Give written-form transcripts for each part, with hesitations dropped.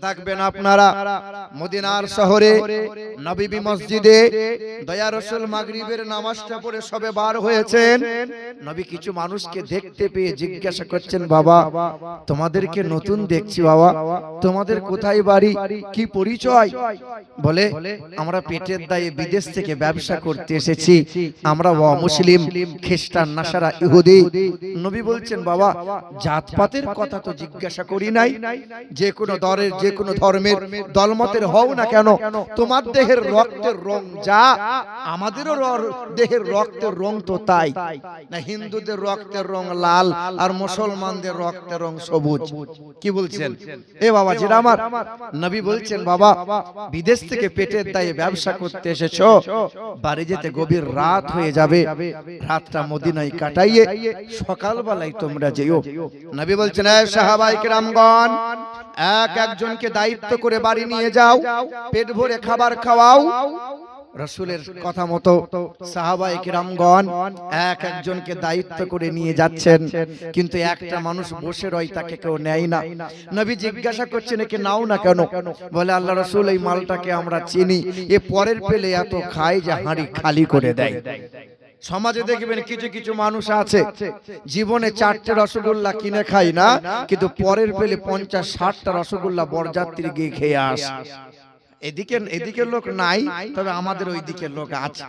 থাকবেন আপনারা মদিনার শহরে নববী মসজিদে দয়া রাসূল মাগরিবের নামাজটা পড়ে সবে বার হয়েছেন। নবী কিছু মানুষকে দেখতে পেয়ে জিজ্ঞাসা করছেন, বাবা তোমাদেরকে নতুন দেখছি, বাবা তোমাদের কোথায় বাড়ি, কি পরিচয়? বলে আমরা পেটের দায়ে বিদেশ থেকে ব্যবসা করতে এসেছি, আমরা মুসলিম, খ্রিস্টান, নাসারা, ইহুদি। নবী বলছেন, বাবা জাতপাতের কথা তো জিজ্ঞাসা করি নাই, যে কোনো দলের যে কোনো ধর্মের দলমতের হও না কেন, তোমার দেহের রক্তের রং যা আমাদেরও দেহের রক্তের রং তো তাই না? হিন্দুদের রক্তের রং লাল আর মুসলমানদের রক্তের রং সবুজ। কি বলছেন এ বাবা জিরা আমার? নবী বলছেন, বাবা বিদেশ থেকে পেটের দায়ে ব্যবসা করতে এসেছো, বাড়ি যেতে গভীর রাত হয়ে যাবে, রাতটা মদিনায় কাটাইয়ে সকালবেলায় তোমরা যেও। নবী বলছেন, এ সাহাবায়ে কেরামগণ, এক একজনকে দায়িত্ব করে বাড়ি নিয়ে যাও, পেট ভরে খাবার খাওয়াও। রাসূলের কথা মতো সাহাবায়ে কেরামগণ এক একজনকে দায়িত্ব করে নিয়ে যাচ্ছেন, কিন্তু একটা মানুষ বসে রয়, তাকে কেউ নেয় না। নবী জিজ্ঞাসা করছেন, একে নাও না কেন? বলে, আল্লাহ রাসূল এই মালটাকে আমরা চিনি, এ পরের পেলে এত খায় যে হাঁড়ি খালি করে দেয়। সমাজে দেখবেন কিছু কিছু মানুষ আছে জীবনে 4টে রসগোল্লা কিনে খায় না, কিন্তু পরের পেলে 50-60টা রসগোল্লা বরযাত্রী গিয়ে খেয়ে আসে। এদিকের লোক নাই, তবে আমাদের ওই দিকের লোক আছে।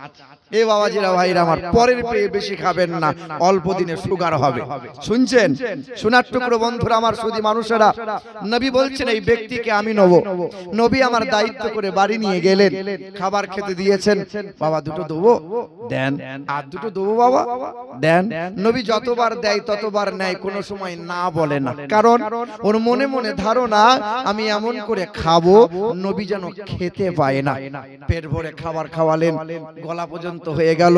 এ বাবাজিরা ভাইরা আমার, পরের পেয়ে বেশি খাবেন না, অল্প দিনে সুগার হবে। শুনছেন? শোনার টুকরো বন্ধুরা আমার, সুধী মানুষেরা, নবী বলছেন এই ব্যক্তিকে আমি নেব। নবী আমার দায়িত্ব করে বাড়ি নিয়ে গেলেন, খাবার খেতে দিয়েছেন। বাবা দুটো দেবো? দেন। আর দুটো দেবো বাবা? দেন। নবী যতবার দেয় ততবার নেয়, কোনো সময় না বলে না, কারণ ওর মনে মনে ধারণা আমি এমন করে খাবো নবী যেন খেতে পায় না। পেট ভরে খাবার খাওয়ালেন, গলা পর্যন্ত হয়ে গেল।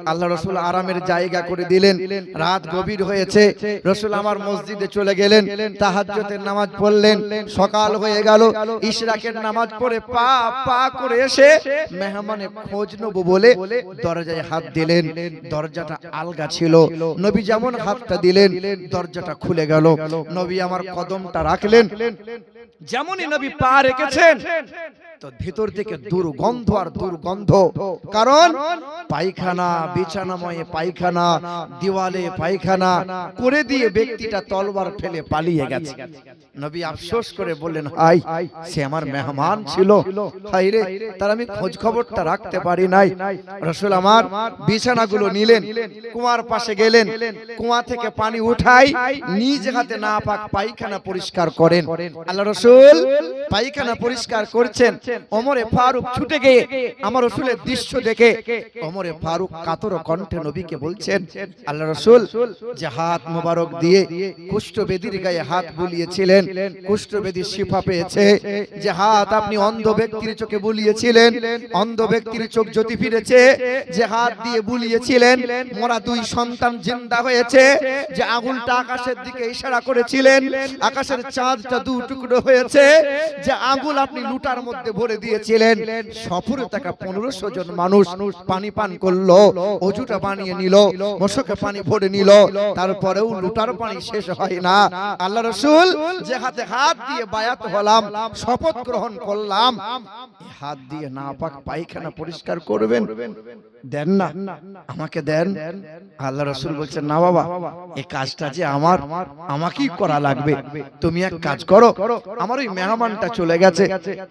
আল্লাহ রাসূল আরামের জায়গা করে দিলেন। রাত গভীর হয়েছে, রাসূল আমার মসজিদে চলে গেলেন, তাহাজ্জুদের নামাজ পড়লেন। সকাল হয়ে গেল, ইশরাকের নামাজ পড়ে পা পা করে এসে মেহমানের খোঁজ নেব বলে দরজায় হাত দিলেন। দরজাটা আলগা ছিল, নবী যেমন হাতটা দিলেন দরজাটা খুলে গেল। নবী আমার কদমটা রাখলেন, যেমনই নবী পা রেখেছেন তো ভিতর থেকে দুর্গন্ধ আর দুর্গন্ধ, কারণ পায়খানা, বিছানাময় পায়খানা, দেওয়ালে পায়খানা করে দিয়ে ব্যক্তিটা তলবার ফেলে পালিয়ে গেছে। নবী আফসোস করে বললেন, হাই সে আমার মেহমান ছিল, হাই রে তার আমি খোঁজ খবরটা রাখতে পারি নাই। রাসূল আমার বিছানাগুলো নিলেন, কুয়ার পাশে গেলেন, কুয়া থেকে পানি উঠাই নিজ হাতে নাপাক পায়খানা পরিষ্কার করেন। আল্লাহ রাসূল পায়খানা পরিষ্কার করছেন, ওমরে ফারুক ছুটে গিয়ে আমার রাসূলের দৃশ্য দেখে ওমরে ফারুক কাতর কণ্ঠে নবীকে বলছেন, আল্লাহ রাসূল যে হাত মোবারক দিয়ে কুষ্ঠবেদীর গায়ে হাত বুলিয়েছিলেন, কুষ্ঠবেদী শিফা পেয়েছে। যে হাত আপনি অন্ধ ব্যক্তির চোখে বুলিয়েছিলেন, অন্ধ ব্যক্তির চোখ জ্যোতি ফিরেছে। যে হাত দিয়ে বুলিয়েছিলেন, মোরা 2 সন্তান জিন্দা হয়েছে। যে আঙুলটা আকাশের দিকে ইশারা করেছিলেন, আকাশের চাঁদটা 2 টুকরো হয়েছে। যে আঙুল আপনি লুটার মধ্যে ভরে দিয়েছিলেন, সফরে থাকা 1500 জন মানুষ পানি পান করলো, অজুটা বানিয়ে নিল, মশকে পানি ভরে নিল, তারপরেও লুটার পানি শেষ হয় না। আল্লাহ রাসূল যে হাতে হাত দিয়ে বায়াত হলাম, শপথ গ্রহণ করলাম, এই হাত দিয়ে নাপাক পায়খানা পরিষ্কার করবেন, দেন না, আমাকে দেন। আল্লাহ রাসূল বলছেন, না বাবা এই কাজটা যে আমার, আমাকেই করা লাগবে। তুমি এক কাজ করো, আমার ওই মেহমানটা চলে গেছে,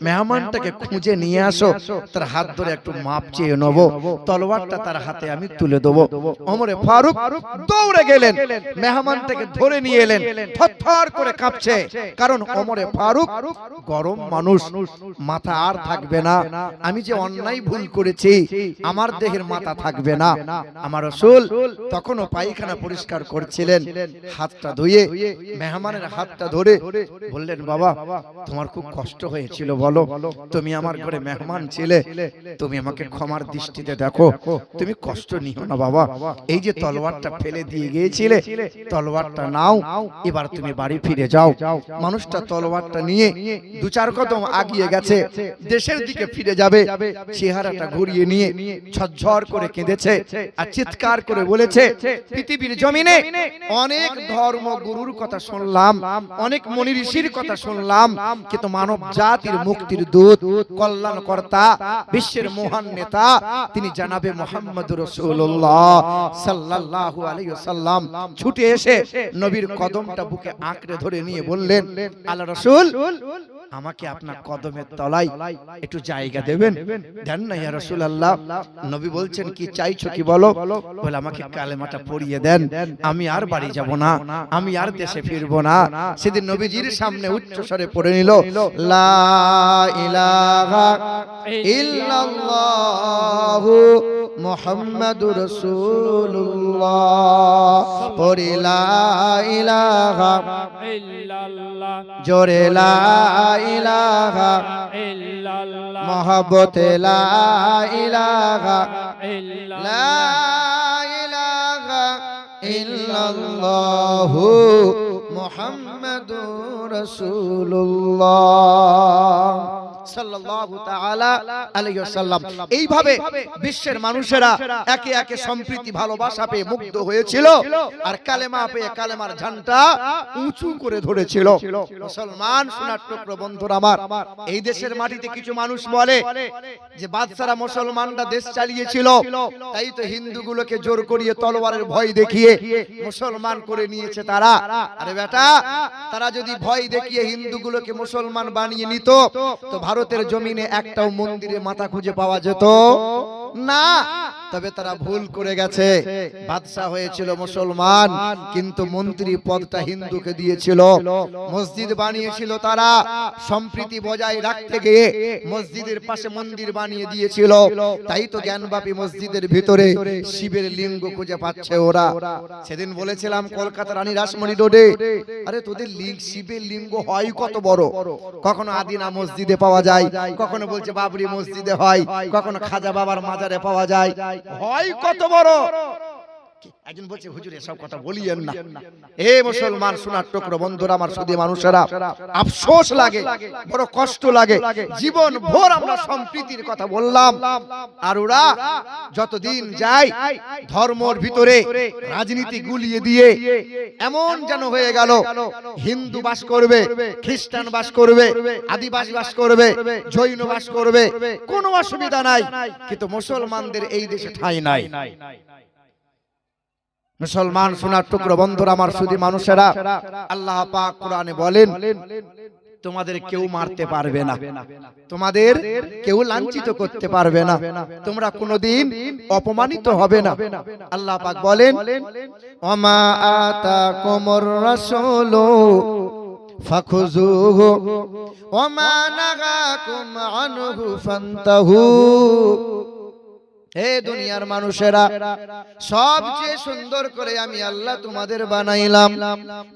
মেহমানটাকে খুঁজে নিয়ে আসো, তার হাত ধরে একটু মাপ চেয়ে নেব, তলোয়ারটা তার হাতে আমি তুলে দেবো। ওমরে ফারুক দৌড়ে গেলেন, মেহমানটাকে ধরে নিয়ে এলেন, থরথর করে কাঁপছে, কারণ ওমরে ফারুক গরম মানুষ, মাথা আর থাকবে না, আমি যে অন্যায় ভুল করেছি আমার দেহের মাথা থাকবে না। আমার রাসূল তখনও পায়খানা পরিষ্কার করছিলেন, হাতটা ধুয়ে মেহমানের হাতটা ধরে বললেন, বাবা তোমার খুব কষ্ট হয়েছিল বলো, তুমি আমার ঘরে মেহমান ছিলে, তুমি আমাকে ক্ষমার দৃষ্টিতে দেখো, তুমি কষ্ট নিও না বাবা, এই যে তলোয়ারটা ফেলে দিয়ে গিয়েছিলে, তলোয়ারটা নাও, এবার তুমি বাড়ি ফিরে যাও। মানুষটা তলোয়ারটা নিয়ে দু চার কদম আগিয়ে গেছে, দেশের দিকে ফিরে যাবে, চেহারাটা ঘুরিয়ে নিয়ে ঝরঝর করে কেঁদেছে আর চিৎকার করে বলেছে, পৃথিবীর জমিনে অনেক ধর্মগুরুর কথা শুনলাম, অনেক মুনি ঋষির কথা শুনলাম, কিন্তু মানব জাতির মুক্তির দূত, কল্যাণকর্তা, বিশ্বের মহান নেতা তিনি জানাবে মুহাম্মদুর রাসূলুল্লাহ সাল্লাল্লাহু আলাইহি ওয়াসাল্লাম ছুটে এসে নবীর কদমটা বুকে আঁকড়ে ধরে নিয়ে বললেন, আল্লাহ রাসূল, আমাকে আপনার কদমের তলায় একটু জায়গা দেবেন? দেন না ইয়া রাসূলুল্লাহ। নবী বলছেন, কি চাইছো কি বলো? বলে, আমাকে কালেমাটা পড়িয়ে দেন, আমি আর বাড়ি যাব না, আমি আর দেশে ফিরবো না। সেদিন নবীজির সামনে উচ্চ স্বরে পড়ে নিল, লা ইলাহা ইল্লাল্লাহু মুহাম্মাদুর রাসূলুল্লাহ। পড়ি লা ইলাহা ইল্লাল্লাহ, জোরে লা ইলাহা ইল্লাল্লাহ, মহব্বতে লা ইলাহা ইল্লাল্লাহ, লা ইলাহা ইল্লাল্লাহু মুহাম্মাদুর রাসূলুল্লাহ সাল্লাল্লাহু তাআলা আলাইহি ওয়াসাল্লাম। এইভাবে বিশ্বের মানুষেরা একে একে সম্প্রীতি ভালোবাসা পেয়ে মুগ্ধ হয়েছিল আর কালেমা পেয়ে কালেমার ঝান্ডা উঁচু করে ধরেছিল। মুসলমান সোনার টুকরো বন্ধুরা আমার, এই দেশের মাটিতে কিছু মানুষ বলে যে বাদশারা মুসলমানরা দেশ চালিয়েছিল, তাই তো হিন্দুগুলোকে জোর করিয়ে তলোয়ারের ভয় দেখিয়ে মুসলমান করে নিয়েছে তারা। আরে বেটা, তারা যদি ভয় দেখিয়ে হিন্দুগুলোকে মুসলমান বানিয়ে নিত তো ভারতের জমিনে একটাও মন্দিরে মাথা খুঁজে পাওয়া যেত না। তবে তারা ভুল করে গেছে। বাদশা হয়েছিল মুসলমান, কিন্তু মন্ত্রী পদটা হিন্দুকে দিয়েছিল। মসজিদ বানিয়েছিল তারা, সম্প্রীতি বজায় রাখতে গিয়ে মসজিদের পাশে মন্দির বানিয়ে দিয়েছিল। তাই তো জ্ঞানবাপী মসজিদের ভিতরে শিবের লিঙ্গ খুঁজে পাচ্ছে ওরা। সেদিন বলেছিলাম কলকাতা রানী রাসমণি রোডে, আরে তোদের শিবের লিঙ্গ হয় কত বড়, কখনো আদিনা মসজিদে পাওয়া যায়, কখনো বলছে বাবরি মসজিদে হয়, কখনো খাজা বাবার মাজারে পাওয়া যায়, হয় কত বড়। একজন বলছে, হুজুর এসব কথা বলিয়েন না। এ মুসলমান সোনার টুকরো বন্ধুরা আমার, সুধী মানুষেরা, আফসোস লাগে, বড় কষ্ট লাগে। জীবন ভোর আমরা সম্প্রীতির কথা বললাম, আর ওরা যতদিন যায় ধর্মর ভিতরে রাজনীতি গুলিয়ে দিয়ে এমন যেন হয়ে গেল হিন্দু বাস করবে, খ্রিস্টান বাস করবে, আদিবাসী বাস করবে, জৈন বাস করবে, কোনো অসুবিধা নাই, কিন্তু মুসলমানদের এই দেশে ঠাঁই নাই। মুসলমান সোনার টুকরো বন্ধুরা আমার, সুধী মানুষেরা, আল্লাহ পাক কোরআনে বলেন, তোমাদের কেউ মারতে পারবে না, তোমাদের কেউ লাঞ্ছিত করতে পারবে না, তোমরা কোনোদিন অপমানিত হবে না। আল্লাহ পাক বলেন, ওমা আতাকুমুর রাসূলু ফাখুযুহু ওমা নাহাকুম আনহু ফান্তাহু। হে দুনিয়ার মানুষেরা, সবচেয়ে সুন্দর করে আমি আল্লাহ তোমাদের বানাইলাম।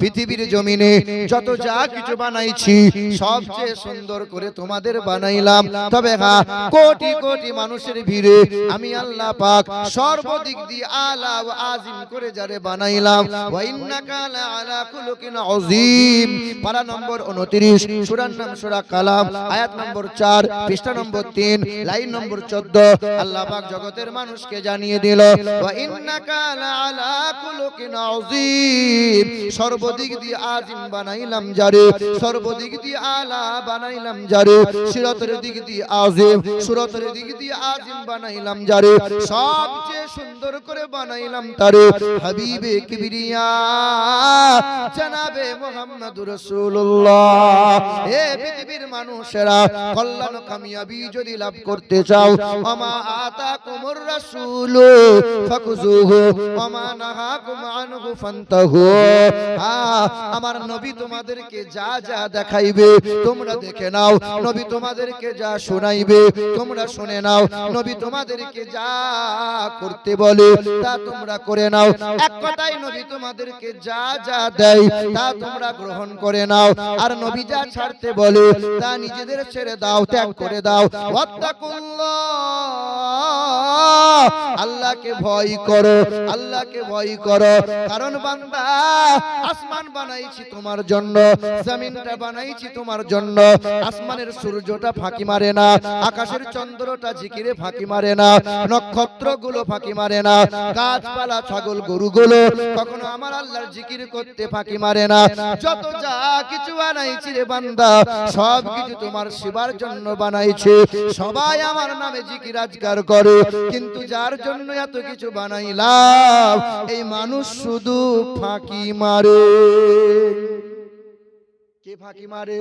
পৃথিবীর জমিনে যত যা কিছু বানাইছি সবচেয়ে সুন্দর করে তোমাদের বানাইলাম। তবে হ্যাঁ, কোটি কোটি মানুষের ভিড়ে আমি আল্লাহ পাক সর্বদিক দিয়ে আলা ও আজিম করে যারে বানাইলাম। ওয়া ইন্নাকা লাআলা খুলুকিন আযীম। পারা নম্বর 29, সূরার নাম সূরা কালাম, আয়াত নম্বর 4, পৃষ্ঠা নম্বর 3, লাইন নম্বর 14। আল্লাহ পাক জগতের মানুষকে জানিয়ে দিল, ওয়া ইন্নাকা লাআলা খুলুকিন আযীম। সর্বদিক দিয়ে আজিম বানাইলাম যারে, সর্বদিক দিয়ে আলা বানাইলাম যারে, সিরাতের দিক দিয়ে আজিম, সুরাতের দিক দিয়ে আজিম বানাইলাম যারে, সবচেয়ে সুন্দর করে বানাইলাম তারে হাবিবে কিবরিয়া জনাবে মুহাম্মদুর রাসূলুল্লাহ। হে পৃথিবীর মানুষেরা, কল্যাণ কামিয়াবি যদি লাভ করতে চাও, আমা আতাকুমুর রাসূলু ফাকুযুহু ওমা নাহাকুম আনহু ফান্তাহু। আমার নবী তোমাদেরকে যা যা দেখাইবে তোমরা দেখে নাও, নবী তোমাদেরকে যা শোনাইবে তোমরা শুনে নাও, নবী তোমাদেরকে যা করতে বলে তা তোমরা করে নাও। এক কথায় নবী তোমাদেরকে যা যা দেয় তা তোমরা গ্রহণ করে নাও, আর নবী যা ছাড়তে বলে তা নিজেদের ছেড়ে দাও, ত্যাগ করে দাও। ওয়াত্তাকুল্লাহ আল্লাহকে ভয় করো, আল্লাহকে ভয় করো। কারণ বান্দা, আসমান বানাইছি তোমার জন্য, জমিনটা বানাইছি তোমার জন্য। আসমানের সূর্যটা ফাঁকি মারে না, আকাশের চন্দ্রটা জিকিরে ফাঁকি মারে না, নক্ষত্রগুলো ফাঁকি মারে না, গাছপালা ছাগল গরুগুলো কখনো আমার আল্লাহর জিকির করতে ফাঁকি মারে না। যত যা কিছু বানাইছি রে বান্দা, সব কিছু তোমার সেবার জন্য বানাইছি। সবাই আমার নামে জিকির আজকার করে, কিন্তু যার জন্য এত কিছু বানাইলাম এই মানুষ শুধু ফাঁকি মারে। কে ফাঁকি মারে?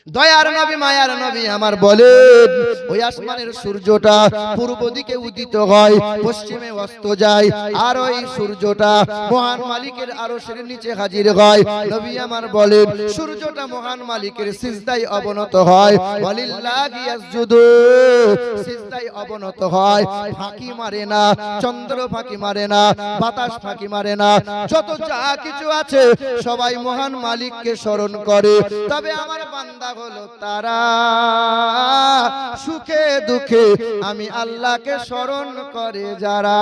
দয়ার নবী মায়ার নবী আমার বলেন, ওই আসমানের সূর্যটা পূর্ব দিকে উদিত হয়, পশ্চিমে অস্ত যায়, আর ওই সূর্যটা মহান মালিকের আরশের নিচে হাজির হয়। নবী আমার বলেন, সূর্যটা মহান মালিকের সিজদায় অবনত হয়, ওয়ালিল্লাহি ইয়াসজুদু, সিজদায় অবনত হয়, ফাঁকি মারে না। চন্দ্র ফাঁকি মারে না, বাতাস ফাঁকি মারে না, যত যা কিছু আছে সবাই মহান মালিককে স্মরণ করে। তবে আমার বান্দা হলো তারা, সুখে দুঃখে আমি আল্লাহকে স্মরণ করে যারা।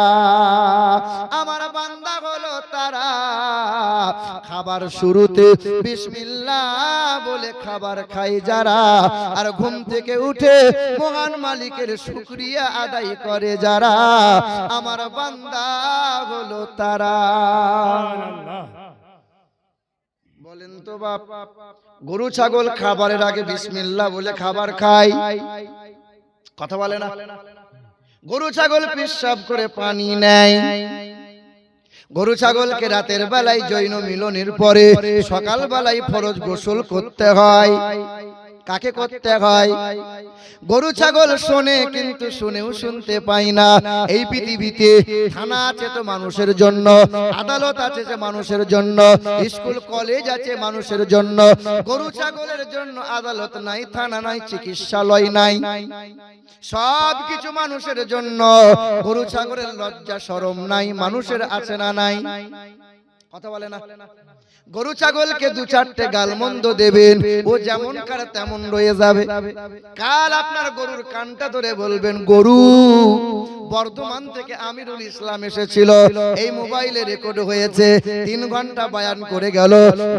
আমার বান্দা হলো তারা, খাবার শুরুতে বিসমিল্লাহ বলে খাবার খায় যারা, আর ঘুম থেকে উঠে মহান মালিকের শুকরিয়া আদায় করে যারা। আমার বান্দা হলো তারা। বলেন তো বাপ, গরু ছাগল খাবারের আগে বিসমিল্লাহ বলে খাবার খায়, কথা বলে না? গরু ছাগল পেশাব করে পানি নেয়। গরু ছাগলকে রাতের বেলায় যৌন মিলনের পরে সকাল বেলায় ফরজ গোসল করতে হয়। কাকে করতে হয়? গরু ছাগল শোনে, কিন্তু শুনেও শুনতে পায় না। এই পৃথিবীতে থানা আছে তো মানুষের জন্য, আদালত আছে যে মানুষের জন্য, স্কুল কলেজ আছে মানুষের জন্য। গরু ছাগলের জন্য আদালত নাই, থানা নাই, চিকিৎসালয় নাই, সব কিছু মানুষের জন্য। গরু ছাগলের লজ্জা শরম নাই, মানুষের আছে না নাই? কথা বলে না? গরু ছাগলকে দু চারটে গালমন্দ দেবেন, ও যেমন কার তেমন রয়ে যাবে। কাল আপনার গরুর কানটা ধরে বলবেন, গরু, বর্ধমান থেকে আমিরুল ইসলাম এসেছিল, এই মোবাইলে রেকর্ড হয়েছে, 3 ঘন্টা বয়ান করে গেল,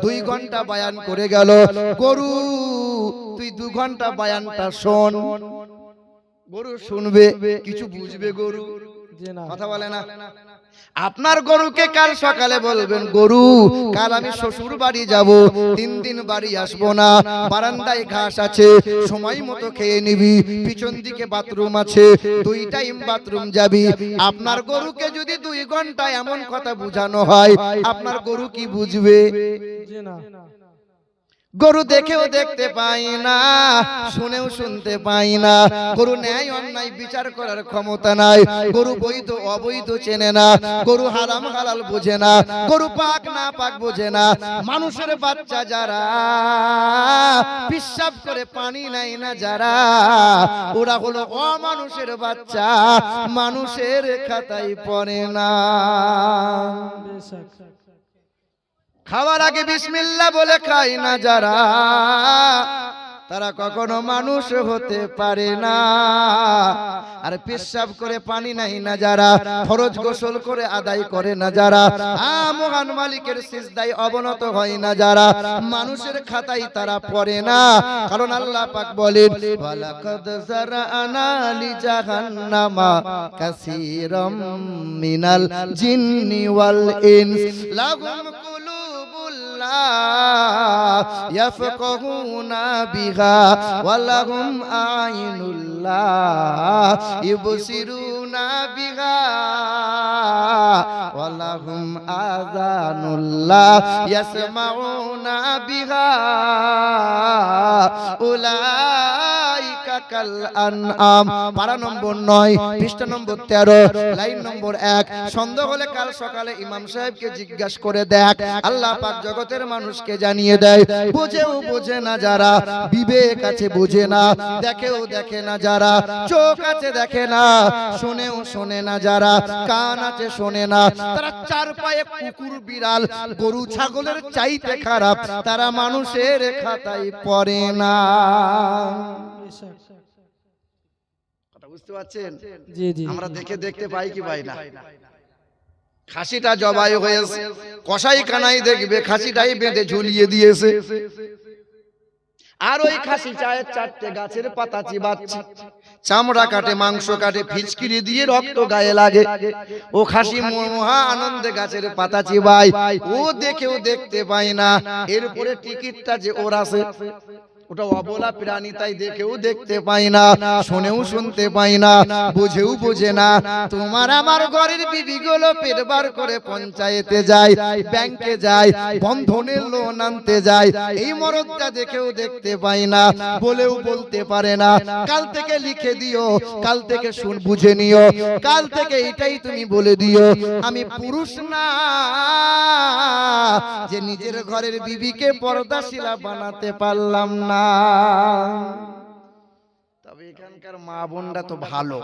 2 ঘন্টা বয়ান করে গেল। গরু, তুই 2 ঘন্টা বয়ানটা শোন। গরু শুনবে, কিছু বুঝবে গরু? কথা বলে না? আপনার গরুকে কাল সকালে বলবেন, গরু, কাল আমি শ্বশুর বাড়ি যাব, 3 দিন বাড়ি আসবো না, বারান্দায় ঘাস আছে, সময় মতো খেয়ে নিবি, পিছন দিকে বাথরুম আছে, 2 টাইম বাথরুম যাবি। আপনার গরুকে যদি 2 ঘন্টা এমন কথা বুঝানো হয়, আপনার গরু কি বুঝবে? গরু দেখেও দেখতে পাই না, শুনেও শুনতে পাই না। গরু ন্যায় অন্যায় বিচার করার ক্ষমতা নাই। গরু বৈধ অবৈধ চেনে না, গরু হারাম হালাল বোঝে না, গরু পাক না পাক বোঝে না। মানুষের বাচ্চা যারা পেশাব করে পানি নেয় না যারা, ওরা হলো অমানুষের বাচ্চা, মানুষের খাতায় পড়ে না। খাওয়ার আগে বিসমিল্লাহ বলে খায় না যারা, তারা কখনো মানুষ হতে পারে না। আর পেশাব করে পানি নাই না যারা, ফরজ গোসল করে আদায় করে না যারা, মহান মালিকের সিজদায় অবনত হয় না যারা, মানুষের খাতায় তারা পড়ে না। কারণ আল্লাহ পাক বলেন, ওয়ালাকাদ যারানা লিজাহান্নামা কাসীরাম মিনাল জিন্নি ওয়াল ইনস লাহুম ইয়াফকাহুনা বিহা ওয়ালাহুম আইনুল্লাহ ইবসিরুনা বিহা ওয়ালাহুম আযানুল্লাহ ইয়াসমাউনা বিহা উলাইকা কাল আনআম। পারা নম্বর 9, পৃষ্ঠা নম্বর 13, লাইন নম্বর 1। সন্দেহ হলে কাল সকালে ইমাম সাহেবকে জিজ্ঞাসা করে দেখ। আল্লাহ পাক জগতের মানুষকে জানিয়ে দেয়, বুঝেও বোঝে না যারা, বিবেক আছে বোঝে না, দেখেও দেখে না যারা, চোখ আছে দেখে না, শুনেও শোনে না যারা, কান আছে শোনে না, তারা 4 পায়ে কুকুর বিড়াল গরু ছাগলের চাইতে খারাপ, তারা মানুষের খাতায় পড়ে না। বুঝতে পারছেন? জি জি আমরা দেখতে পাই কি পাই না? খাসিটা জবাই হয়েছে, কসাই খানাই দেখবে খাসিটাই বেঁধে ঝুলিয়ে দিয়েছে, আর ওই খাসি চায়ের চারটে গাছের পাতা চিবাচ্ছে, চামড়া কাটে, মাংস কাটে, ফিচকিরি দিয়ে রক্ত গায়ে লাগে। ও খাসি মহা আনন্দে গাছের পাতা চিবায়, ও দেখেও দেখতে পায় না এরপরে টিকিটটা যে ওর আছে, ওটা অবলা প্রাণী, তাই দেখেও দেখতে পাই না, শুনেও শুনতে পাই না, বুঝেও বোঝে না। তোমার আমার ঘরের বিবিগুলো পেট বার করে পঞ্চায়েতে যায়, ব্যাংকে যায়, বন্ধনের লোন আনতে যায়, এই মরদটা দেখেও দেখতে পাই না, বলেও বলতে পারে না। কাল থেকে লিখে দিও, কাল থেকে শুন বুঝে নিও, কাল থেকে এটাই তুমি বলে দিও, আমি পুরুষ না যে নিজের ঘরের বিবিকে পর্দাশীলা বানাতে পারলাম না। তবে এখানকার মা বোনরা তো ভালো,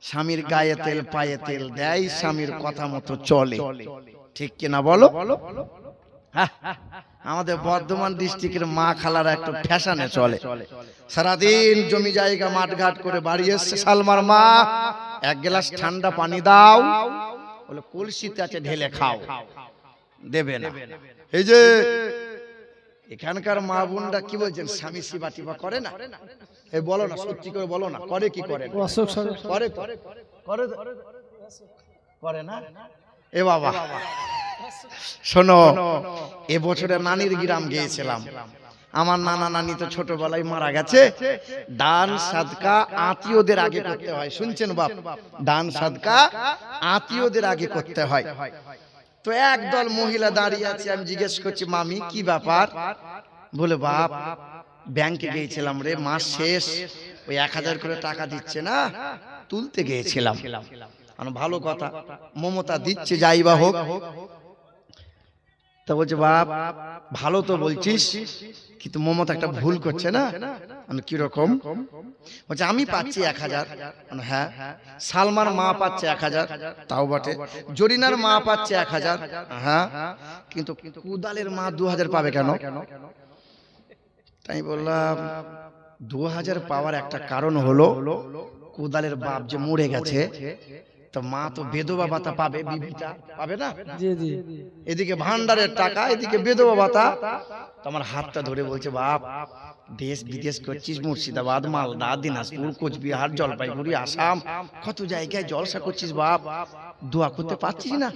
স্বামীর গায়ে তেল পায়ে তেল দেয়, স্বামীর কথা মতো চলে, ঠিক কিনা বলো? আমাদের বর্ধমান ডিস্ট্রিক্টের মা খালারা একটু ফ্যাশনে চলে, সারাদিন জমি জায়গা মাঠ ঘাট করে বাড়ি এসছে, সালমার মা এক গ্লাস ঠান্ডা পানি দাও, বলে কলসিতে আছে ঢেলে খাও, দেবে না। এই যে এখানকার মা বোনরা কি বলছেন, স্বামী সেবা টিবা করে না? এই বলো না, সত্যি করে বলো না, করে কি করে? করে করে করে না? এ বাবা শোনো, এবছরে নানির গ্রাম গিয়েছিলাম, আমার নানা নানি তো ছোটবেলায় মারা গেছে। দান সাদকা আত্মীয়দের আগে করতে হয়, শুনছেন বাপ? দান সাদকা আত্মীয়দের আগে করতে হয়। তো একদল মহিলা দাঁড়িয়ে আছে, আমি জিজ্ঞেস করছি মামি কি ব্যাপার? বলে বাপ ব্যাংকে গিয়েছিলাম রে, মাস শেষ, ওই 1000 করে টাকা দিচ্ছে না, তুলতে গিয়েছিলাম। ভালো কথা, মমতা দিচ্ছে, যাই বা হোক। তা বলছে বাপ ভালো তো বলছিস, কিন্তু মমতা একটা ভুল করছে না। কিরকম? বলছে আমি পাচ্ছি 1000, হ্যাঁ। সালমার মা পাচ্ছে 1000, তাও বটে। জরিনার মা পাচ্ছে 1000, হ্যাঁ, কিন্তু কুদালের মা 2000 পাবে কেন? তাই বললাম 2000 পাওয়ার একটা কারণ হলো কুদালের বাপ যে মরে গেছে, তো মা তো বেধবা ভাতা পাবে, বিবিটা পাবে না? এদিকে ভান্ডারের টাকা, এদিকে বেধবা ভাতা। তোমার হাতটা ধরে বলছে বাপ দেশ বিদেশ করছিস, মুর্শিদাবাদ, মালদা, দিনাজপুর, কোচবিহার, জলপাইগুড়ি, আসাম, কত জায়গায় জলসা করছিস বাপ, দোয়া করতে পারছিস না?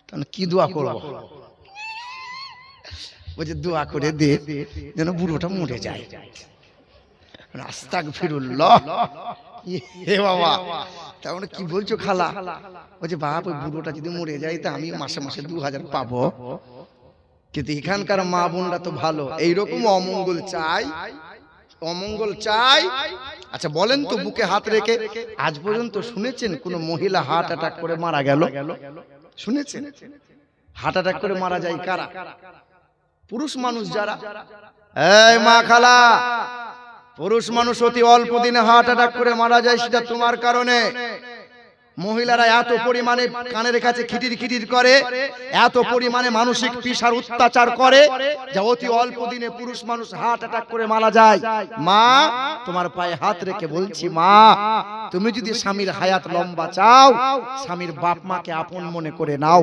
তাহলে কি দোয়া করবো? বলছে দোয়া করে দে যেন বুড়োটা মরে যায়। আস্তাগফিরুল্লাহ। হে বাবা, তাহলে কি বলছো খালা? বলছে বাপ ওই বুড়োটা যদি মরে যায় তা আমি মাসে মাসে 2000 পাবো। কিন্তু এখানকার মা বোনরা তো ভালো, এইরকম অমঙ্গল চাই, অমঙ্গল চাই। আচ্ছা বলেন তো, বুকে হাত রেখে আজ পর্যন্ত শুনেছেন কোন মহিলা হার্ট অ্যাটাক করে মারা গেল? শুনেছেন? হার্ট অ্যাটাক করে মারা যায় কারা? পুরুষ মানুষ যারা। এই মা খালা, পুরুষ মানুষ অতি অল্প দিনে হার্ট অ্যাটাক করে মারা যায়, সেটা তোমার কারণে। মহিলারা এত পরিমাণে কানের কাছে খিটির খিটির করে, এত পরিমাণে মানসিক পিসার অত্যাচার করে, যে অতি অল্প দিনে পুরুষ মানুষ হার্ট অ্যাটাক করে মারা যায়। মা তোমার পায়ে হাত রেখে বলছি, মা তুমি যদি স্বামীর হায়াত লম্বা চাও, স্বামীর বাপ মাকে আপন মনে করে নাও।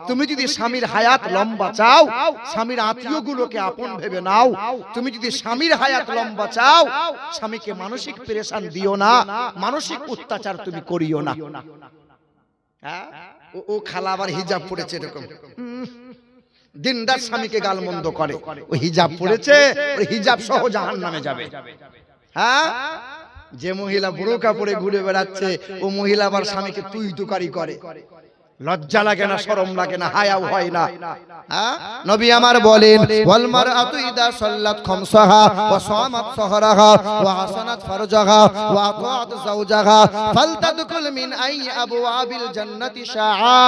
তুমি যদি স্বামীর হায়াত লম্বা চাও, স্বামীর আত্মীয়গুলোকে আপন ভেবে নাও। তুমি যদি স্বামীর হায়াত লম্বা চাও, স্বামীকে মানসিক পেরেশান দিও না, মানসিক অত্যাচার তুমি করিও না। ও খালা আবার হিজাব পড়েছে, এরকম দিনদার স্বামীকে গালমন্দ করে, ও হিজাব পড়েছে, ওই হিজাব সহ জাহান্নামে যাবে। হ্যাঁ, যে মহিলা বুরকা পরে ঘুরে বেড়াচ্ছে, ও মহিলা আবার স্বামীকে তুই তুকারি করে, লজ্জা লাগে না, শরম লাগে না, হায়াও হয় না। নবী আমার বলেন ওয়াল মারআতু ইদা সাল্লাত খামসাহা ওয়া সামাত সাহরাহা ওয়া হাসানাত ফারজাহা ওয়া আতাআত যাওজাহা ফালতাদখুল মিন আই আবওয়াবিল জান্নাতি শাআ।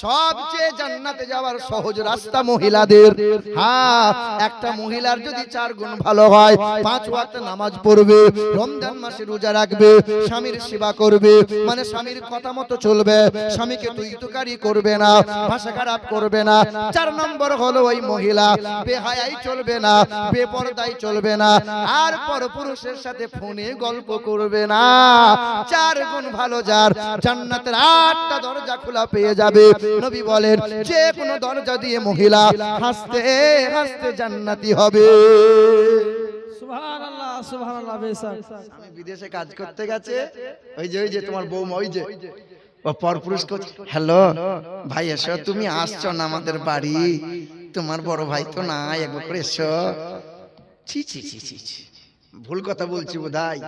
সবচেয়ে জান্নাতে যাওয়ার সহজ রাস্তা মহিলাদের। হ্যাঁ, একটা মহিলার যদি 4 গুণ ভালো হয়, 5 ওয়াক্ত নামাজ পড়বে, রমজান মাসে রোজা রাখবে, স্বামীর সেবা করবে, মানে স্বামীর কথা মতো চলবে, স্বামীকে তুই-তুকারি করবে না, ভাষা খারাপ করবে না। 4 নম্বর হলো ওই মহিলা বেহায়াই চলবে না, বেপরদাই চলবে না, আর পরপুরুষের সাথে ফোনে গল্প করবে না। 4 গুণ ভালো যার, জান্নাতের 8টা দরজা খোলা পেয়ে যাবে। নবী বলেন যে কোনো দরজা দিয়ে মহিলা হাসতে হাসতে জান্নাতি হবে। সুবহানাল্লাহ সুবহানাল্লাহ। বেশক আমি বিদেশে কাজ করতে গেছে, ওই যে তোমার বৌমা, ওই যে ও পরপুরুষ করছে, হ্যালো ভাই এসো, তুমি আসছো না আমাদের বাড়ি, তোমার বড় ভাই তো নাই, একবার করে এসো। ছি ছি ছি ছি ছি, ভুল কথা বলছি বোধহয়।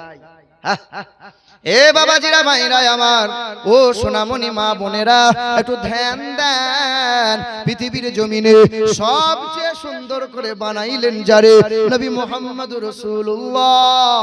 এ বাবাজিরা, ভাইরা আমার, ও সোনামণি মা বোনেরা, একটু ধ্যান দেন। পৃথিবীর জমিনে সবচেয়ে সুন্দর করে বানাইলেন যারে, নবী মুহাম্মদুর রাসূলুল্লাহ।